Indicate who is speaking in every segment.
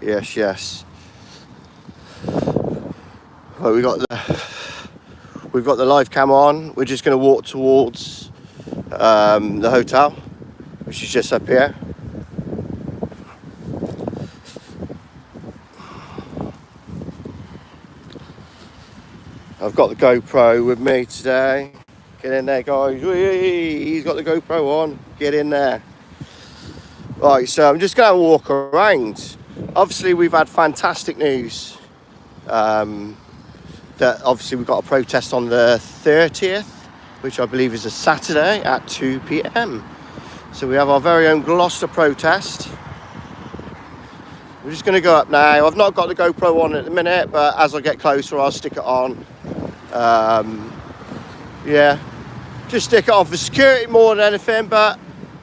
Speaker 1: Yes, yes. Well, we've got the live cam on. We're just going to walk towards the hotel, which is just up here. I've got the GoPro with me today. Get in there, guys. Whee! He's got the GoPro on. Get in there. Right, so I'm just going to walk around. Obviously, we've had fantastic news. That obviously we've got a protest on the 30th, which I believe is a Saturday at 2 p.m. So we have our very own Gloucester protest. We're just going to go up now. I've not got the GoPro on at the minute, but as I get closer, I'll stick it on. Yeah, just stick it on for security more than anything, but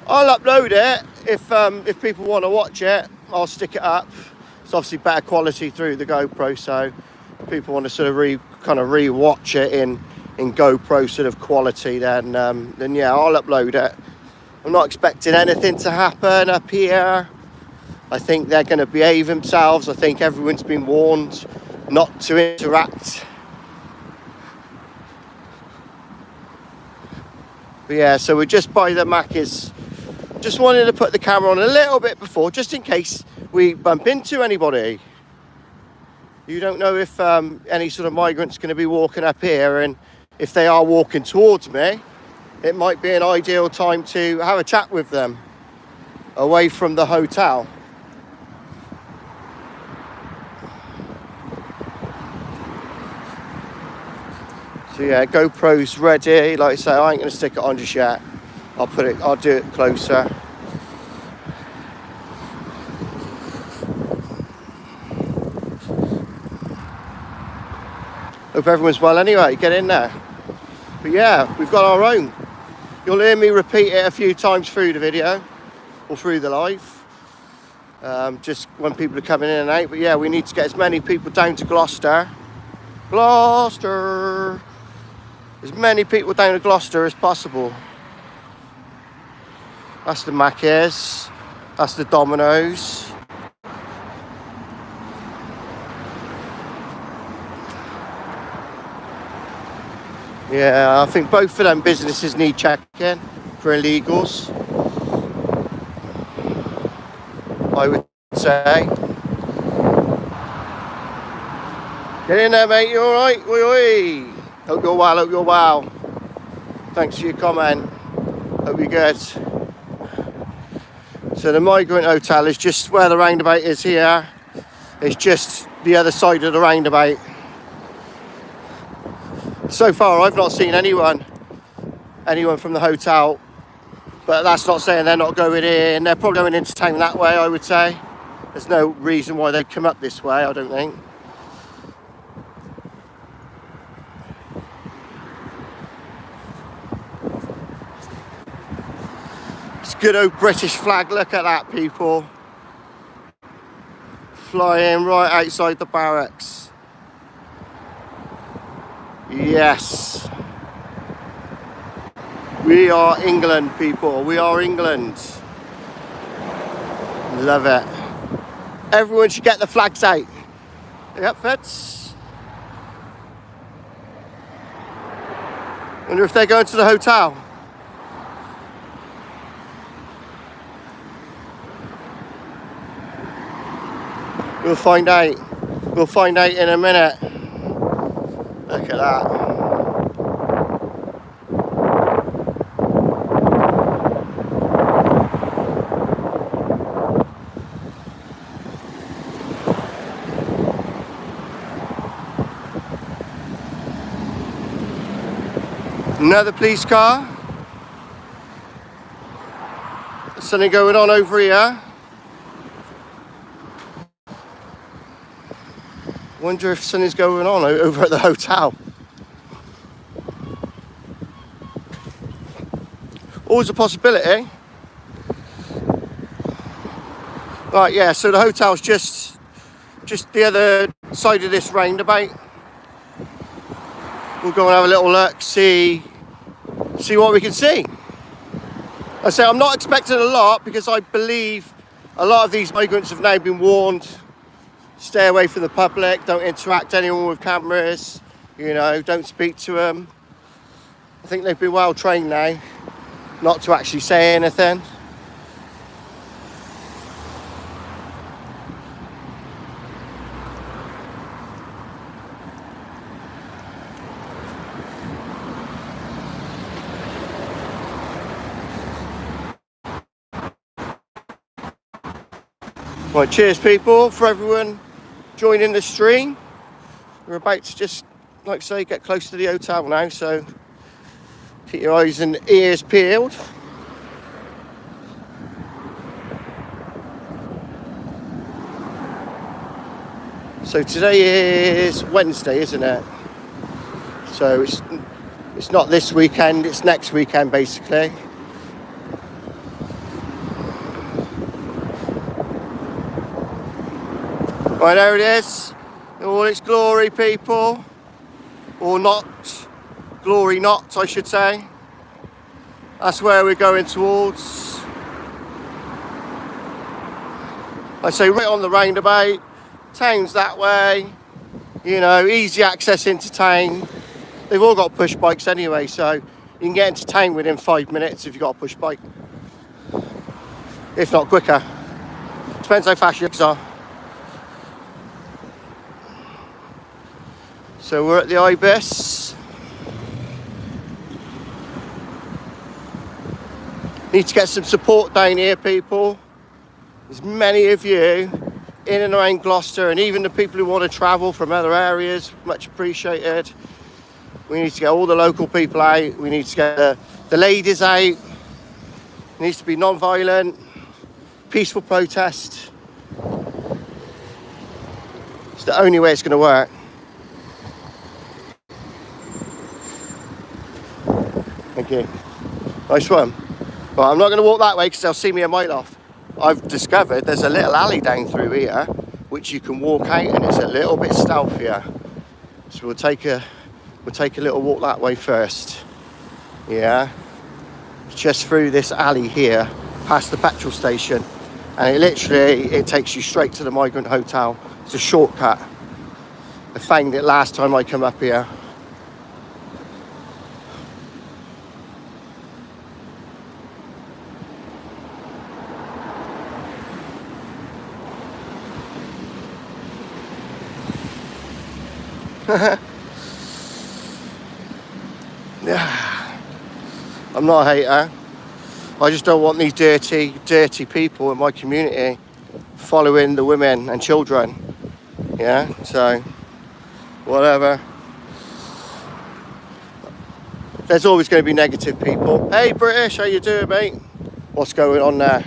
Speaker 1: I'll upload it if people want to watch it. I'll stick it up. It's obviously better quality through the GoPro, so if people want to sort of re-watch it in GoPro sort of quality, then yeah, I'll upload it. I'm not expecting anything to happen up here. I think they're going to behave themselves. I think everyone's been warned not to interact. But yeah, so we're just by the Macca's. Just wanted to put the camera on a little bit before, just in case we bump into anybody. You don't know if any sort of migrant's going to be walking up here, and if they are walking towards me, it might be an ideal time to have a chat with them away from the hotel. So yeah, GoPro's ready. Like I say, I ain't going to stick it on just yet. I'll do it closer. Hope everyone's well anyway, get in there. But yeah, we've got our own. You'll hear me repeat it a few times through the video, or through the live, just when people are coming in and out. But yeah, we need to get as many people down to Gloucester. Gloucester! As many people down to Gloucester as possible. That's the Macca's, that's the Domino's. Yeah, I think both of them businesses need checking for illegals, I would say. Get in there, mate, you alright? Oi, oi. Hope you're well, hope you're well. Thanks for your comment. Hope you're good. So the migrant hotel is just where the roundabout is here. It's just the other side of the roundabout. So far, I've not seen anyone from the hotel, but that's not saying they're not going in. They're probably going into town that way, I would say. There's no reason why they'd come up this way, I don't think. It's good old British flag, look at that, people. Flying right outside the barracks. Yes. We are England, people. We are England. Love it. Everyone should get the flags out. Yep, fits. Wonder if they're going to the hotel. We'll find out. We'll find out in a minute. Look at that. Another police car. Something going on over here. Wonder if something's going on over at the hotel. Always a possibility. Right, yeah, so the hotel's just the other side of this roundabout. We'll go and have a little look, see what we can see. I say I'm not expecting a lot, because I believe a lot of these migrants have now been warned Stay away from the public, don't interact anyone with cameras, you know, don't speak to them. I think they've been well trained now not to actually say anything. Right, cheers people, for everyone joining the stream. We're about to just, like I say, get close to the hotel now, so keep your eyes and ears peeled. So today is Wednesday, isn't it? So it's not this weekend, it's next weekend basically. Right, there it is, in all its glory, people, or not, glory not, I should say. That's where we're going towards. I say right on the roundabout, town's that way, you know, easy access into town. They've all got push bikes anyway, so you can get into town within 5 minutes if you've got a push bike. If not quicker. Depends how fast your legs are. So we're at the Ibis. Need to get some support down here, people. There's many of you in and around Gloucester, and even the people who want to travel from other areas, much appreciated. We need to get all the local people out. We need to get the ladies out. It needs to be non-violent, peaceful protest. It's the only way it's going to work. Thank you. Nice one. Well, I'm not going to walk that way because they'll see me a mile off. I've discovered there's a little alley down through here which you can walk out, and it's a little bit stealthier. So we'll take a little walk that way first. Yeah. Just through this alley here, past the petrol station, and it takes you straight to the migrant hotel. It's a shortcut. I found it last time I come up here. Yeah, I'm not a hater. I just don't want these dirty people in my community following the women and children. Yeah, so whatever. There's always going to be negative people. Hey British, how you doing, mate? What's going on there?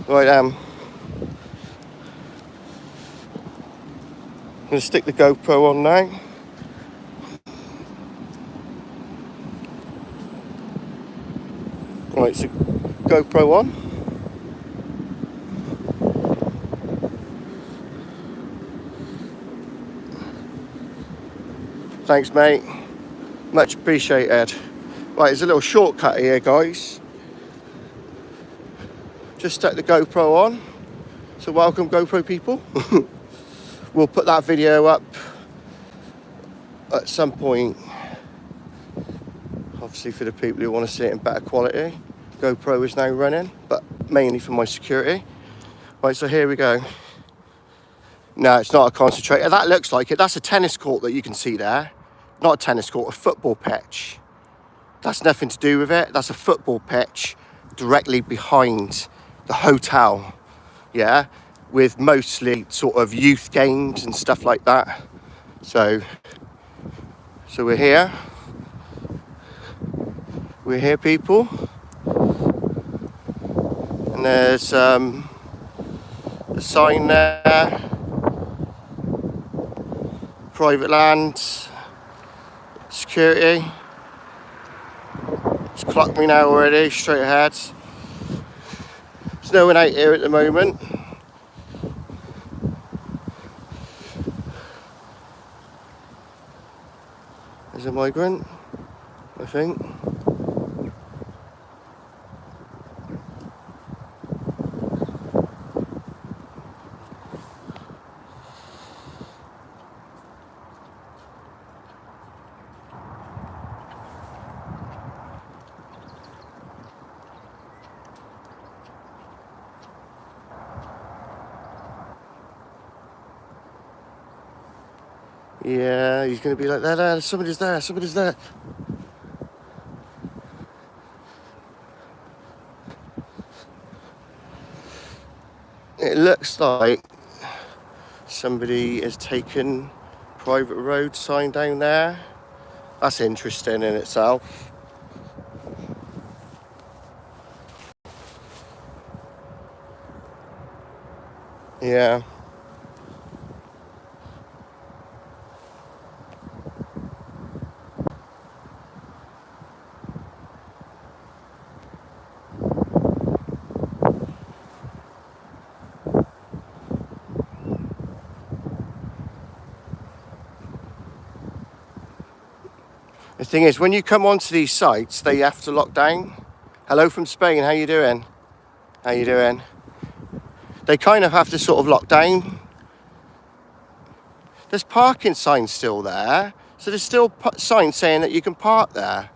Speaker 1: Right, I'm going to stick the GoPro on now. Right, so GoPro on. Thanks, mate. Much appreciated. Right, there's a little shortcut here, guys. Just stuck the GoPro on. So welcome, GoPro people. We'll put that video up at some point. Obviously for the people who want to see it in better quality. GoPro is now running, but mainly for my security. Right, so here we go. No, it's not a concentrator. That looks like it. That's a tennis court that you can see there. Not a tennis court, a football pitch. That's nothing to do with it. That's a football pitch directly behind the hotel. Yeah, with mostly sort of youth games and stuff like that. So we're here. We're here, people. And there's a sign there. Private land. Security. It's clocked me now already, straight ahead. There's no one out here at the moment. There's a migrant, I think. Yeah, he's going to be like, there, somebody's there, somebody's there. It looks like somebody has taken private road sign down there. That's interesting in itself. Yeah. The thing is, when you come onto these sites, they have to lock down. Hello from Spain, how you doing? How you doing? They kind of have to sort of lock down. There's parking signs still there. So there's still signs saying that you can park there.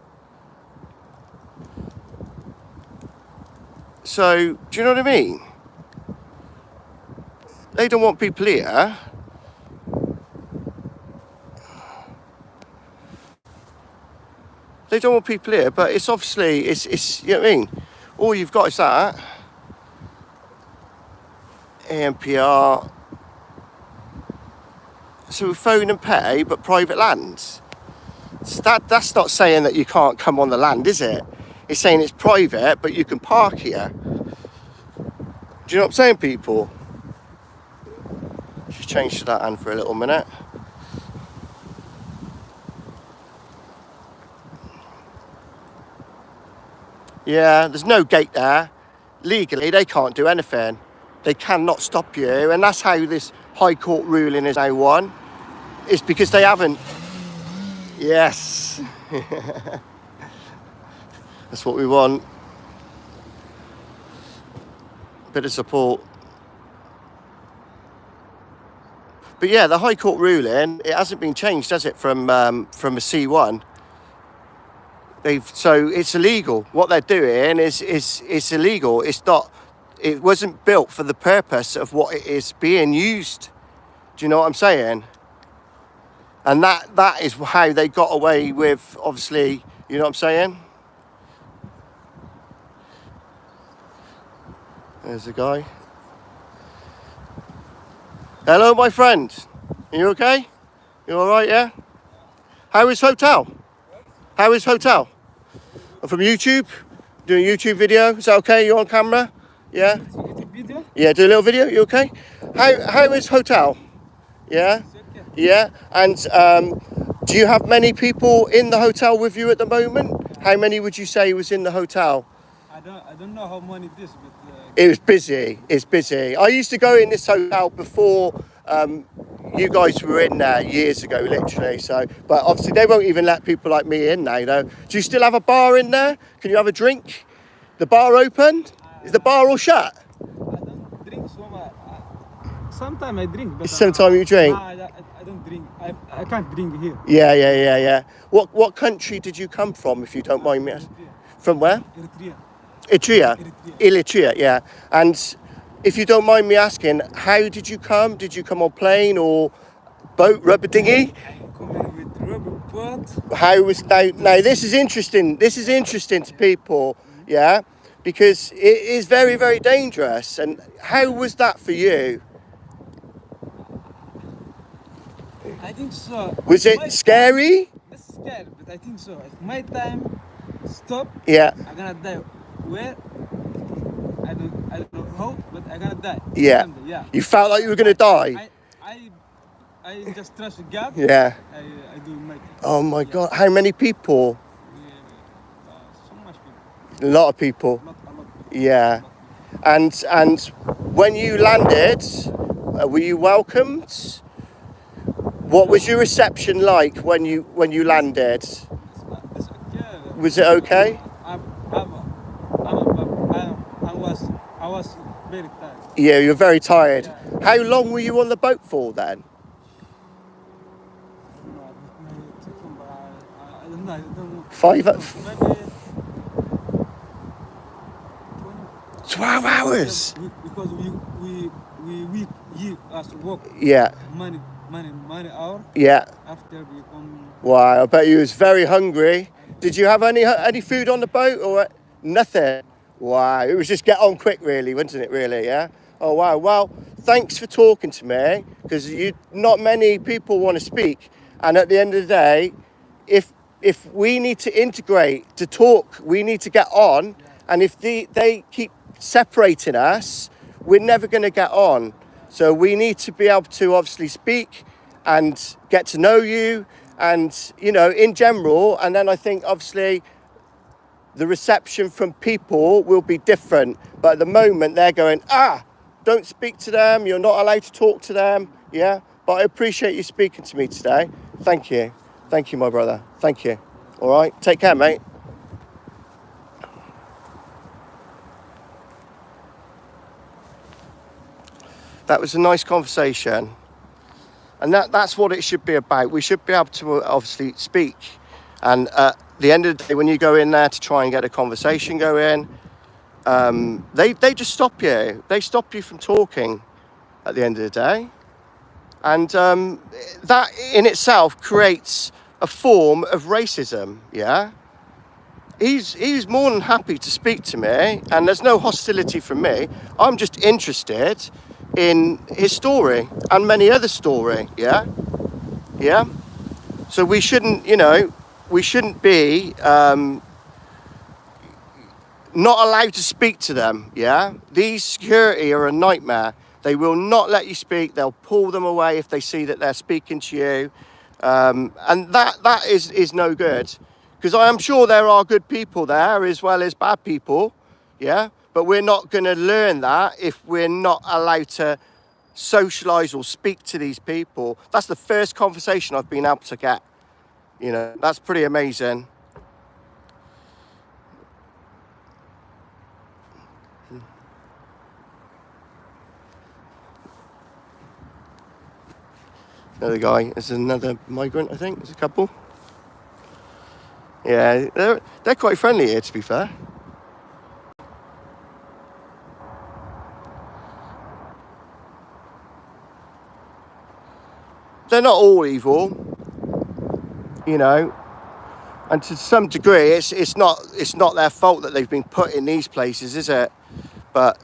Speaker 1: So, do you know what I mean? They don't want people here. They don't want people here, but it's obviously, it's you know what I mean? All you've got is that. ANPR. So phone and pay, but private lands. So that's not saying that you can't come on the land, is it? It's saying it's private, but you can park here. Do you know what I'm saying, people? Just change to that hand for a little minute. Yeah, there's no gate there. Legally, they can't do anything. They cannot stop you, and that's how this High Court ruling is now won. It's because they haven't. Yes. That's what we want. Bit of support. But yeah, the High Court ruling, it hasn't been changed, has it, from a C1? So it's illegal. What they're doing is illegal. It's not. It wasn't built for the purpose of what it is being used. Do you know what I'm saying? And that is how they got away with, obviously, you know what I'm saying? There's a guy. Hello, my friend. Are you okay? You all right, yeah? How is hotel? How is hotel? I'm from YouTube, doing a YouTube video. Is that okay? You on camera? Yeah?
Speaker 2: Video?
Speaker 1: Yeah, do a little video. You okay? How is hotel? Yeah? Yeah? And do you have many people in the hotel with you at the moment? How many would you say was in the hotel?
Speaker 2: I don't know how many it is, but
Speaker 1: It was busy. It's busy. I used to go in this hotel before you guys were in there years ago, literally. So, but obviously they won't even let people like me in now. Though, do you still have a bar in there? Can you have a drink? The bar open? Is the bar all shut?
Speaker 2: I don't drink so much. Sometimes I drink, but
Speaker 1: Sometimes you drink.
Speaker 2: I don't drink. I can't drink here.
Speaker 1: Yeah. What country did you come from, if you don't mind me asking? From where?
Speaker 2: Eritrea.
Speaker 1: Eritrea, yeah. And if you don't mind me asking, how did you come? Did you come on plane or boat, rubber dinghy?
Speaker 2: I'm coming with rubber boat.
Speaker 1: How was now this is interesting. This is interesting to people, yeah, because it is very, very dangerous. And how was that for you?
Speaker 2: I think so.
Speaker 1: Was it scary?
Speaker 2: It's scary, but I think so. If my time stop,
Speaker 1: Yeah.
Speaker 2: I'm gonna die. Where? I don't know how, but I'm gonna die.
Speaker 1: Yeah.
Speaker 2: Someday, yeah.
Speaker 1: You felt like you were gonna die?
Speaker 2: I just trust God.
Speaker 1: Yeah.
Speaker 2: I do my thing.
Speaker 1: Oh my God, how many people?
Speaker 2: So much people.
Speaker 1: A lot of people.
Speaker 2: Not a lot.
Speaker 1: Yeah. And when you landed, were you welcomed? What was your reception like when you landed?
Speaker 2: It's okay.
Speaker 1: Was it okay?
Speaker 2: I was very tired.
Speaker 1: Yeah, you're very tired.
Speaker 2: Yeah.
Speaker 1: How long were you on the boat for then?
Speaker 2: I don't know.
Speaker 1: 12 hours.
Speaker 2: Because we give us work
Speaker 1: Yeah.
Speaker 2: money many hour
Speaker 1: Yeah.
Speaker 2: after we come.
Speaker 1: Wow, I bet you was very hungry. Did you have any food on the boat or what? Nothing? Wow, it was just get on quick really, wasn't it really, yeah? Oh wow, well, thanks for talking to me, because not many people want to speak. And at the end of the day, if we need to integrate, to talk, we need to get on. And if they keep separating us, we're never going to get on. So we need to be able to obviously speak and get to know you and, you know, in general. And then I think obviously the reception from people will be different. But at the moment they're going, don't speak to them. You're not allowed to talk to them. Yeah. But I appreciate you speaking to me today. Thank you. Thank you, my brother. Thank you. All right. Take care, mate. That was a nice conversation. And that's what it should be about. We should be able to obviously speak. And at the end of the day, when you go in there to try and get a conversation going, they just stop you. They stop you from talking at the end of the day. And that in itself creates a form of racism, yeah? He's more than happy to speak to me, and there's no hostility from me. I'm just interested in his story and many other story, yeah? Yeah? So we shouldn't, you know, we shouldn't be not allowed to speak to them, yeah? These security are a nightmare. They will not let you speak. They'll pull them away if they see that they're speaking to you. And that is no good. Because I am sure there are good people there as well as bad people, yeah? But we're not going to learn that if we're not allowed to socialise or speak to these people. That's the first conversation I've been able to get. You know, that's pretty amazing. Another guy, there's another migrant, I think. There's a couple. Yeah, they're quite friendly here, to be fair. They're not all evil, you know, and to some degree, it's not their fault that they've been put in these places, is it? But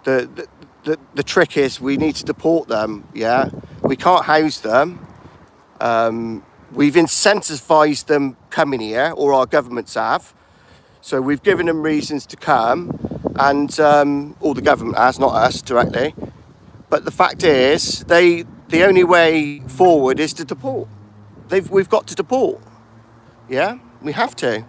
Speaker 1: the trick is we need to deport them. Yeah, we can't house them. We've incentivized them coming here, or our governments have. So we've given them reasons to come, and or the government has, not us directly. But the fact is, the only way forward is to deport. We've got to deport. Yeah, we have to.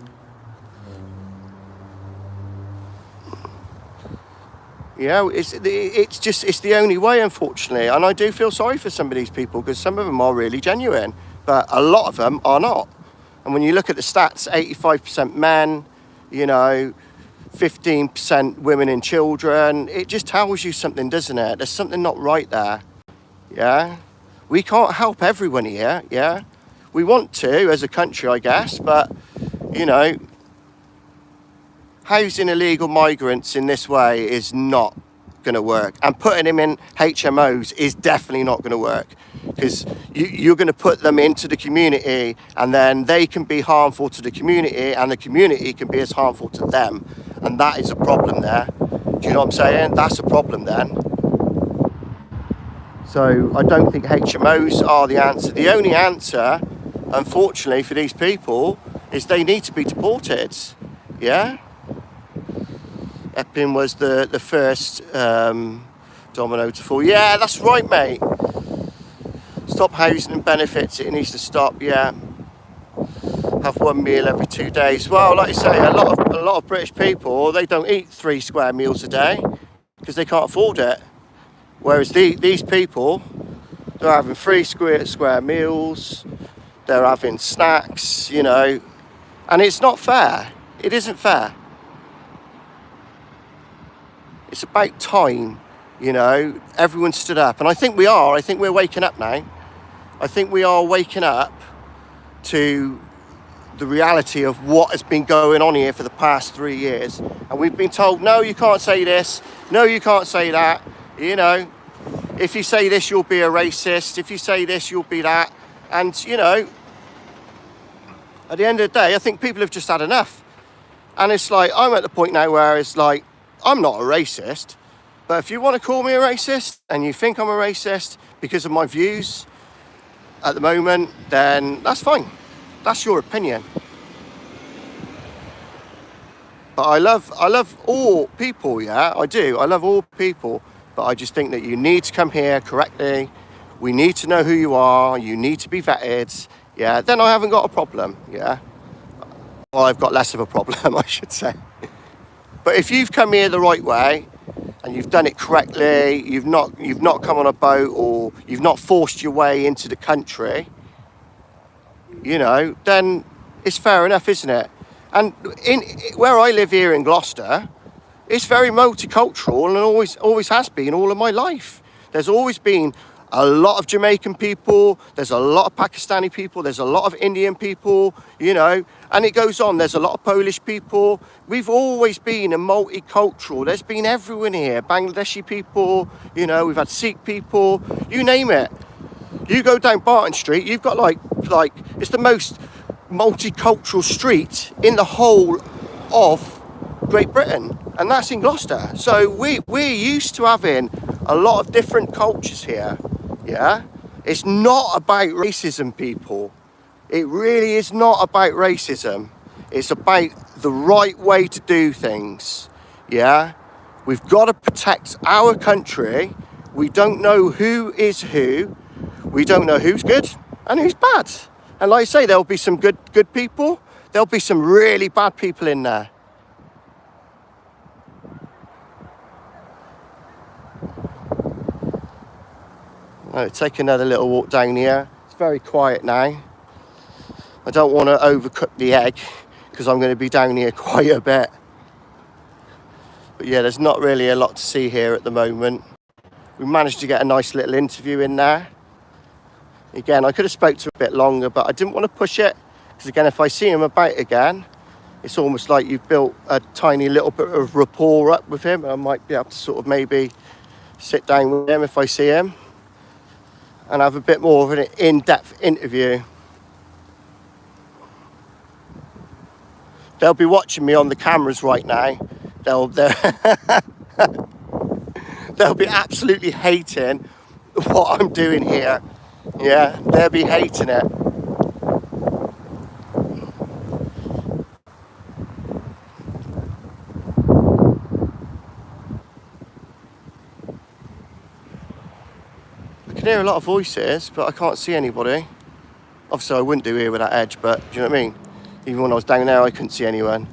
Speaker 1: You know, it's the only way, unfortunately. And I do feel sorry for some of these people, because some of them are really genuine, but a lot of them are not. And when you look at the stats, 85% men, you know, 15% women and children, it just tells you something, doesn't it? There's something not right there. Yeah, we can't help everyone here. Yeah, we want to as a country, I guess, but you know, housing illegal migrants in this way is not going to work, and putting them in HMOs is definitely not going to work, because you're going to put them into the community, and then they can be harmful to the community, and the community can be as harmful to them, and that is a problem there. Do you know what I'm saying? That's a problem then. So I don't think HMOs are the answer. The only answer, unfortunately, for these people is they need to be deported. Yeah? Epping was the first domino to fall. Yeah, that's right, mate. Stop housing and benefits. It needs to stop. Yeah. Have one meal every 2 days. Well, like I say, a lot of British people, they don't eat 3 square meals a day because they can't afford it. Whereas these people, they're having 3 square meals. They're having snacks, you know, and it's not fair. It isn't fair. It's about time, you know, everyone stood up. And I think we are. I think we're waking up now. I think we are waking up to the reality of what has been going on here for the past 3 years. And we've been told, no, you can't say this. No, you can't say that. You know, If you say this, you'll be a racist. If you say this, you'll be that. And, you know, at the end of the day, I think people have just had enough. And it's like, I'm at the point now where it's like, I'm not a racist, but if you want to call me a racist and you think I'm a racist because of my views at the moment, then that's fine. That's your opinion. But I love all people, yeah, I do. I love all people, but I just think that you need to come here correctly. We need to know who you are. You need to be vetted. Yeah, then I haven't got a problem, yeah. Well, I've got less of a problem, I should say. But if you've come here the right way and you've done it correctly, you've not come on a boat or you've not forced your way into the country, you know, then it's fair enough, isn't it? And in where I live here in Gloucester, it's very multicultural and always has been all of my life. There's always been a lot of Jamaican people, there's a lot of Pakistani people, there's a lot of Indian people, you know, and it goes on. There's a lot of Polish people. We've always been a multicultural. There's been everyone here, Bangladeshi people, you know, we've had Sikh people, you name it. You go down Barton Street, you've got like it's the most multicultural street in the whole of Great Britain, and that's in Gloucester. So we're used to having a lot of different cultures here. Yeah, it's not about racism, people. It really is not about racism. It's about the right way to do things. Yeah, we've got to protect our country. We don't know who is who. We don't know who's good and who's bad. And like I say, there'll be some good people. There'll be some really bad people in there. I'll take another little walk down here. It's very quiet now. I don't want to overcook the egg because I'm going to be down here quite a bit. But yeah, there's not really a lot to see here at the moment. We managed to get a nice little interview in there. Again, I could have spoke to a bit longer, but I didn't want to push it. Because again, if I see him about again, it's almost like you've built a tiny little bit of rapport up with him. I might be able to sort of maybe sit down with him if I see him and have a bit more of an in-depth interview. They'll be watching me on the cameras right now. They'll be absolutely hating what I'm doing here. Yeah, they'll be hating it. I can hear a lot of voices, but I can't see anybody. Obviously, I wouldn't do here with that edge, but do you know what I mean? Even when I was down there, I couldn't see anyone.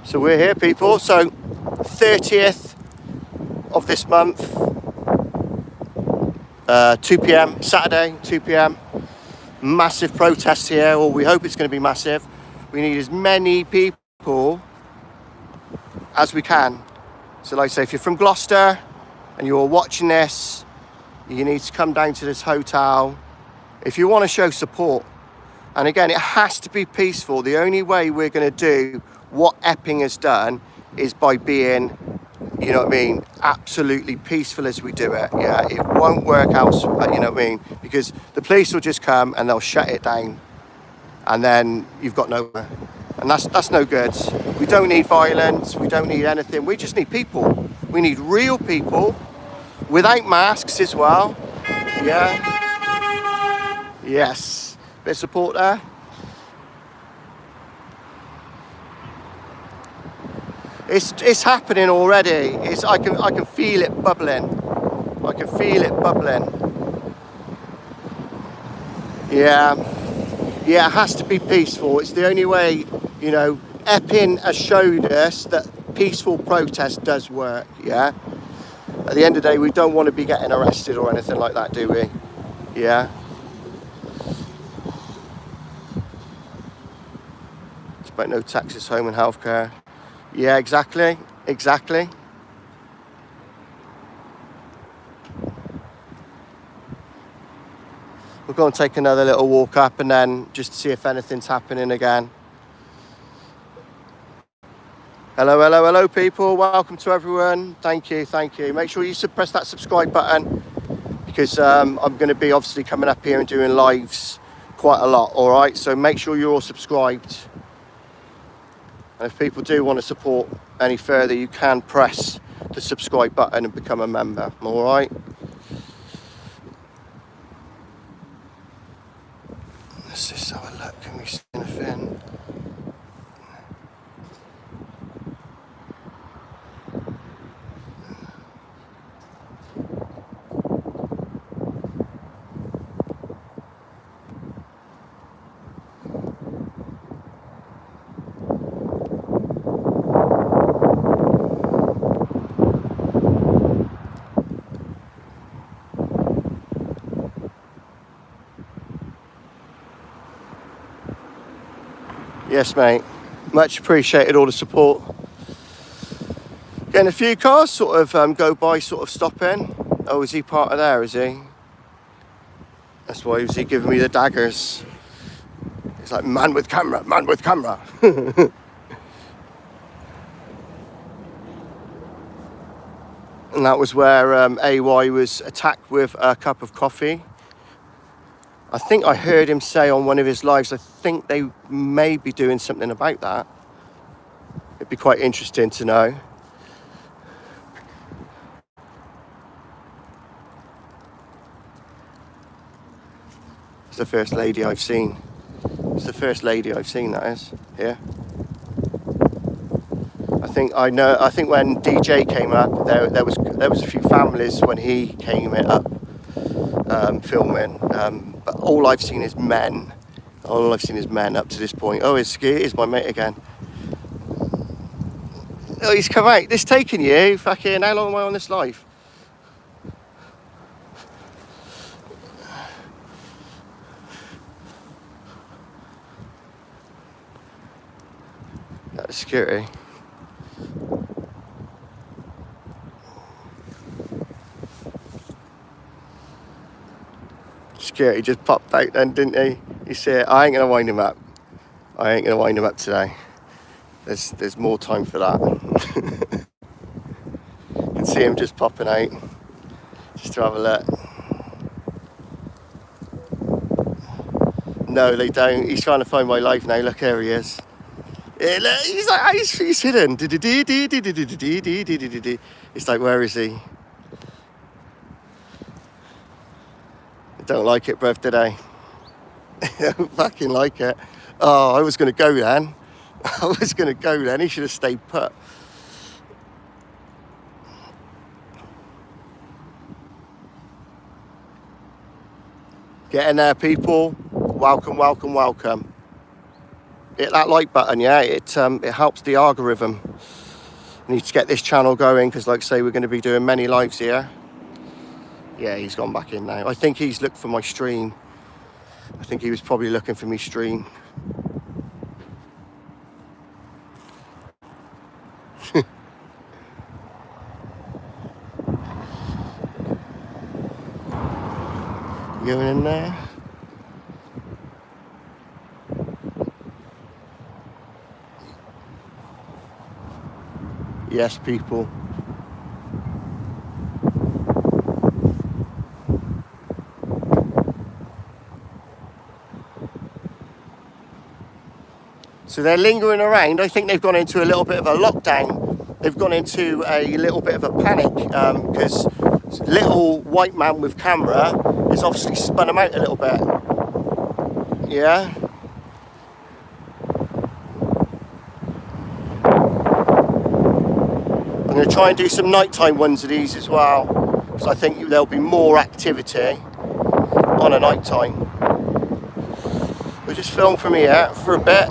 Speaker 1: So we're here, people. So 30th of this month, 2 p.m, Saturday, 2 p.m. Massive protest here, or we hope it's going to be massive. We need as many people as we can. So like I say, if you're from Gloucester and you're watching this, you need to come down to this hotel if you want to show support. And again, it has to be peaceful. The only way we're going to do what Epping has done is by being, you know what I mean, absolutely peaceful as we do it. Yeah, it won't work out, you know what I mean, because the police will just come and they'll shut it down, and then you've got nowhere, and that's no good. We don't need violence. We don't need anything. We just need people. We need real people without masks as well. Yeah. Yes. Bit of support there. It's happening already. I can feel it bubbling. I can feel it bubbling. Yeah. Yeah, it has to be peaceful. It's the only way, you know, Epping has showed us that peaceful protest does work, yeah? At the end of the day, we don't want to be getting arrested or anything like that, do we? Yeah. It's about no taxes, home and healthcare. Yeah, exactly. Exactly. We'll go and take another little walk up and then just see if anything's happening again. Hello, hello, hello, people. Welcome to everyone. Thank you, thank you. Make sure you press that subscribe button because I'm going to be obviously coming up here and doing lives quite a lot, all right? So make sure you're all subscribed. And if people do want to support any further, you can press the subscribe button and become a member, all right? Let's just have a look. Can we see anything? Yes, mate. Much appreciated all the support. Getting a few cars sort of go by, sort of stopping. Oh, is he part of there, is he? That's why was he giving me the daggers. He's like, man with camera, man with camera. And that was where AY was attacked with a cup of coffee. I think I heard him say on one of his lives, I think they may be doing something about that. It'd be quite interesting to know. It's the first lady I've seen. It's the first lady I've seen, that is, here. I think when DJ came up, there was a few families when he came up filming. But all I've seen is men. All I've seen is men up to this point. Oh, here's my mate again. Oh, he's come out. This taking you? Fucking, how long am I on this live? That's scary. He just popped out then, didn't he? He said, I ain't gonna wind him up. I ain't gonna wind him up today. There's more time for that. You can see him just popping out, just to have a look. No, they don't. He's trying to find my life now. Look, here he is. Yeah, look, he's like, he's hidden. It's like, where is he? Don't like it, bruv, did I? Don't fucking like it. Oh, I was going to go then. He should have stayed put. Get in there, people. Welcome, welcome, welcome. Hit that like button, yeah? It helps the algorithm. Need to get this channel going because, like I say, we're going to be doing many lives here. Yeah, he's gone back in now. I think he's looked for my stream. I think he was probably looking for me stream. Going in there. Yes, people. So they're lingering around. I think they've gone into a little bit of a lockdown. They've gone into a little bit of a panic because little white man with camera has obviously spun them out a little bit. Yeah. I'm going to try and do some nighttime ones of these as well, because I think there'll be more activity on a nighttime. We'll just film from here for a bit.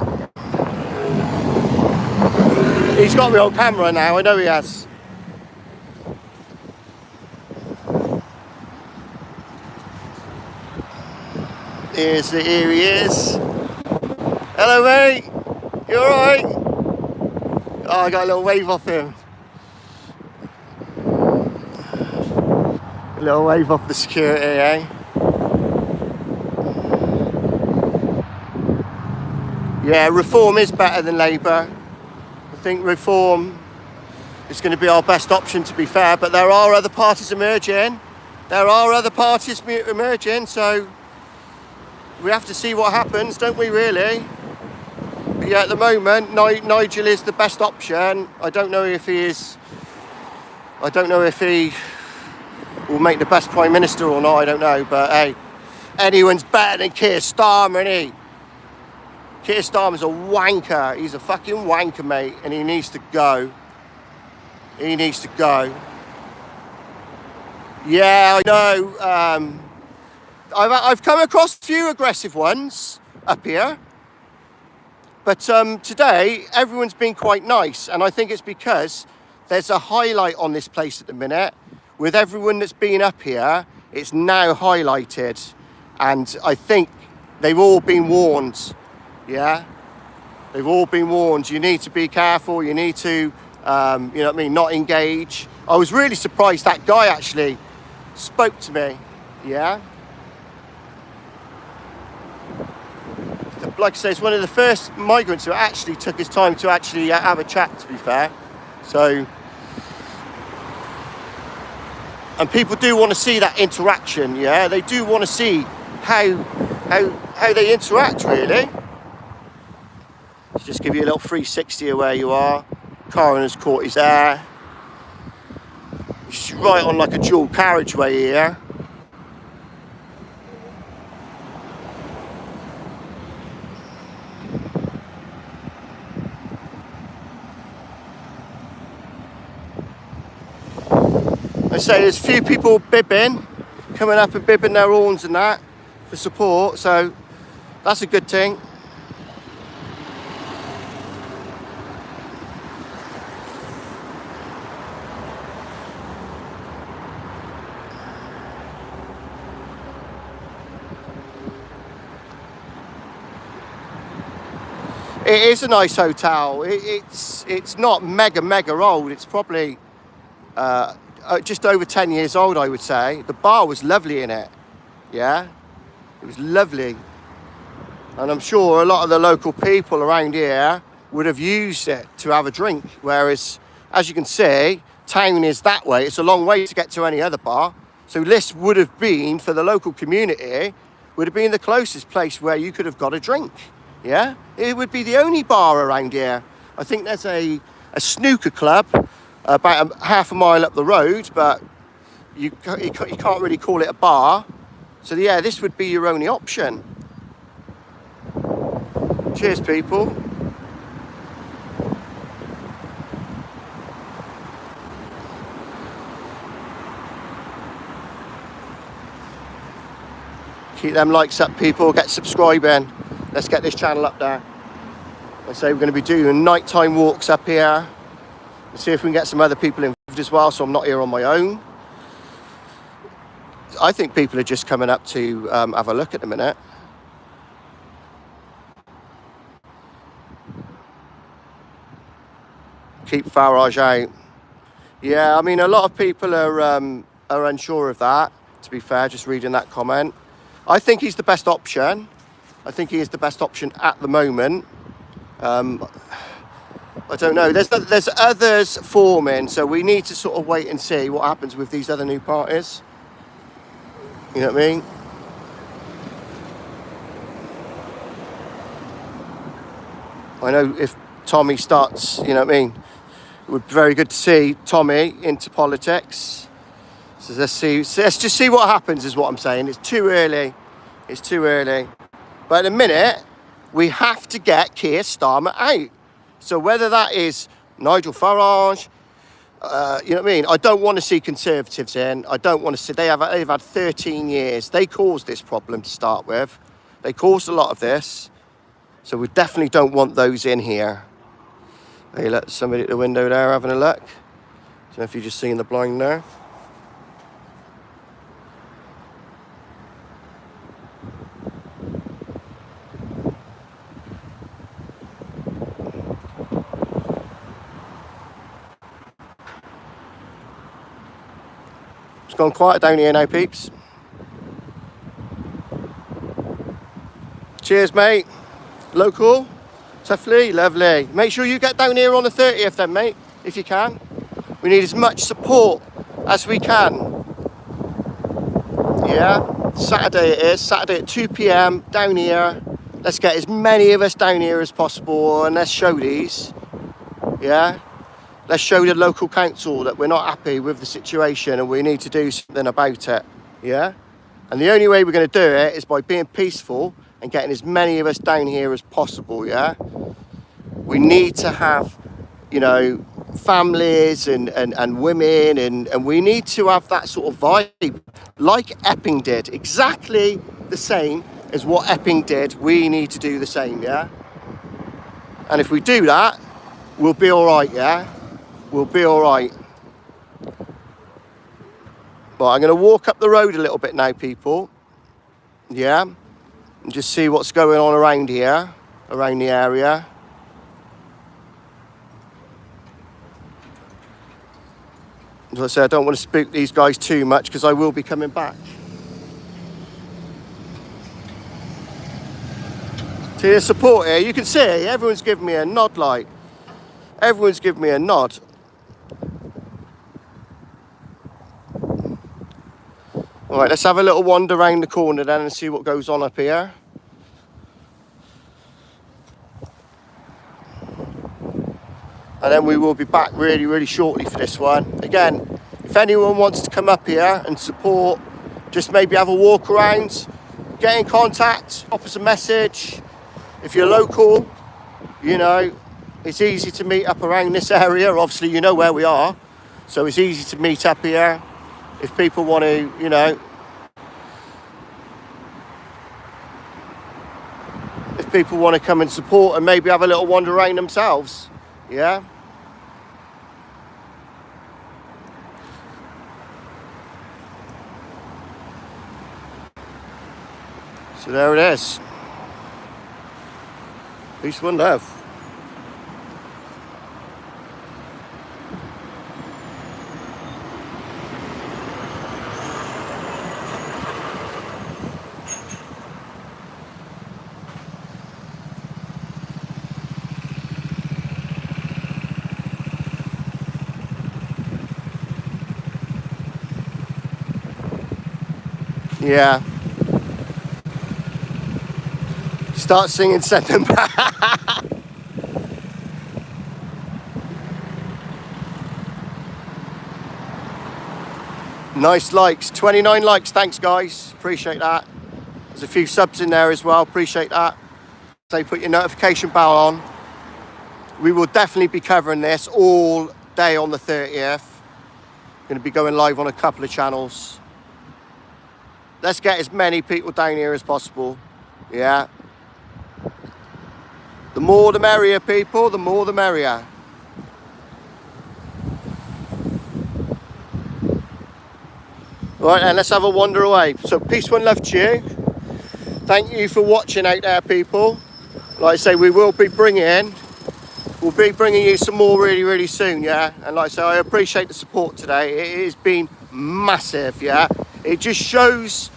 Speaker 1: He's got me on camera now, I know he has. Here he is. Hello, mate. You alright? Oh, I got a little wave off him. A little wave off the security, eh? Yeah, Reform is better than Labour. think reform is going to be our best option, to be fair, but there are other parties emerging. So we have to see what happens, don't we, really? But yeah, at the moment, Nigel is the best option. I don't know if he will make the best Prime Minister or not, I don't know. But hey, anyone's better than Keir Starmer, isn't he? Keir Starmer's a wanker. He's a fucking wanker, mate, and he needs to go. He needs to go. Yeah, I know. I've come across a few aggressive ones up here. But today, everyone's been quite nice. And I think it's because there's a highlight on this place at the minute. With everyone that's been up here, it's now highlighted. And I think they've all been warned. Yeah? They've all been warned. You need to be careful. You need to, you know what I mean, not engage. I was really surprised that guy actually spoke to me. Yeah? The bloke says one of the first migrants who actually took his time to actually have a chat, to be fair. So, and people do want to see that interaction, yeah? They do want to see how they interact, really. Let's just give you a little 360 of where you are. Coroner's Court is there. It's right on like a dual carriageway here. I say there's a few people bibbing, coming up and bibbing their horns and that for support, so that's a good thing. It is a nice hotel. It's not mega old. It's probably just over 10 years old, I would say. The bar was lovely in it. Yeah, it was lovely. And I'm sure a lot of the local people around here would have used it to have a drink. Whereas, as you can see, town is that way. It's a long way to get to any other bar. So this would have been, for the local community, would have been the closest place where you could have got a drink. Yeah, it would be the only bar around here. I think there's a snooker club about half a mile up the road, but you can't really call it a bar. So yeah, this would be your only option. Cheers, people. Keep them likes up, people. Get subscribing. Let's get this channel up there. I say we're going to be doing nighttime walks up here. Let's see if we can get some other people involved as well, so I'm not here on my own. I think people are just coming up to have a look at the minute. Keep Farage out. Yeah, I mean, a lot of people are unsure of that, to be fair, just reading that comment. I think he's the best option. I think he is the best option at the moment. I don't know. There's others forming, so we need to sort of wait and see what happens with these other new parties. You know what I mean? I know if Tommy starts, you know what I mean? It would be very good to see Tommy into politics. So let's just see what happens, is what I'm saying. It's too early. It's too early. But in a minute, we have to get Keir Starmer out. So whether that is Nigel Farage, you know what I mean? I don't want to see Conservatives in. I don't want to see... They've had 13 years. They caused this problem to start with. They caused a lot of this. So we definitely don't want those in here. Hey, look, somebody at the window there having a look. I don't know if you've just seen the blind there. It's gone quiet down here now, peeps. Cheers, mate. Local. Lovely, lovely. Make sure you get down here on the 30th then, mate, if you can. We need as much support as we can. Yeah, Saturday it is, Saturday at 2 p.m. down here. Let's get as many of us down here as possible and let's show these. Yeah, let's show the local council that we're not happy with the situation and we need to do something about it. Yeah, and the only way we're going to do it is by being peaceful and getting as many of us down here as possible. Yeah, we need to have, you know, families and women and we need to have that sort of vibe like Epping did, exactly the same as what Epping did. We need to do the same. Yeah, and if we do that, we'll be all right. Yeah, we'll be all right. But I'm going to walk up the road a little bit now, people. Yeah, and just see what's going on around here, around the area. As I said, I don't want to spook these guys too much because I will be coming back. See the support here, you can see everyone's giving me a nod, like. Everyone's giving me a nod. All right, let's have a little wander around the corner then and see what goes on up here. And then we will be back really, really shortly for this one. Again, if anyone wants to come up here and support, just maybe have a walk around, get in contact, pop us a message. If you're local, you know, it's easy to meet up around this area. Obviously, you know where we are. So it's easy to meet up here. If people want to, you know, if people want to come and support and maybe have a little wander around themselves. Yeah. So there it is. Peace, one love. Yeah. Start singing, send them back. Nice likes, 29 likes, thanks guys, appreciate that. There's a few subs in there as well, appreciate that. So put your notification bell on. We will definitely be covering this all day on the 30th. Going to be going live on a couple of channels. Let's get as many people down here as possible. Yeah. The more the merrier, people, the more the merrier. Right, and let's have a wander away. So peace, one love to you. Thank you for watching out there, people. Like I say, we'll be bringing you some more really, really soon, yeah? And like I say, I appreciate the support today. It has been massive, yeah? It just shows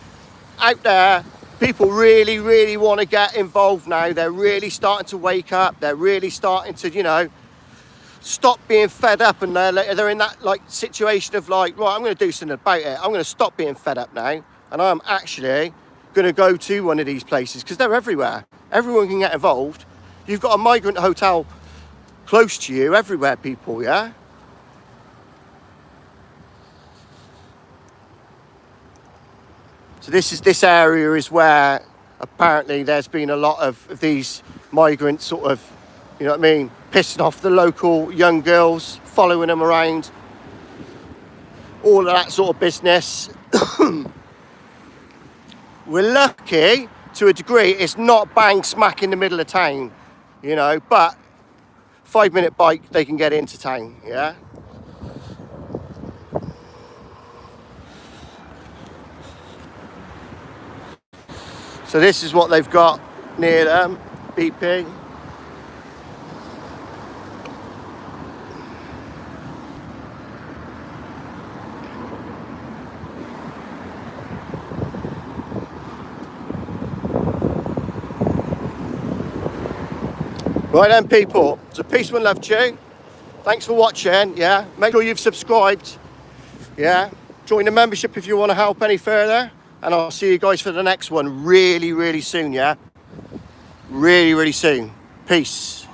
Speaker 1: out there, people really, really want to get involved now. They're really starting to wake up. They're really starting to, you know, stop being fed up. And they're in that, like, situation of, like, right, I'm going to do something about it. I'm going to stop being fed up now. And I'm actually going to go to one of these places because they're everywhere. Everyone can get involved. You've got a migrant hotel close to you everywhere, people, yeah? So this area is where apparently there's been a lot of these migrants sort of, you know what I mean, pissing off the local young girls, following them around, all of that sort of business. We're lucky to a degree, it's not bang smack in the middle of town, you know, but 5-minute bike, they can get into town, yeah? So this is what they've got near them, BP. Right then, people, so peace and love to you. Thanks for watching, yeah. Make sure you've subscribed, yeah. Join the membership if you want to help any further. And I'll see you guys for the next one really, really soon, yeah. Really, really soon. Peace.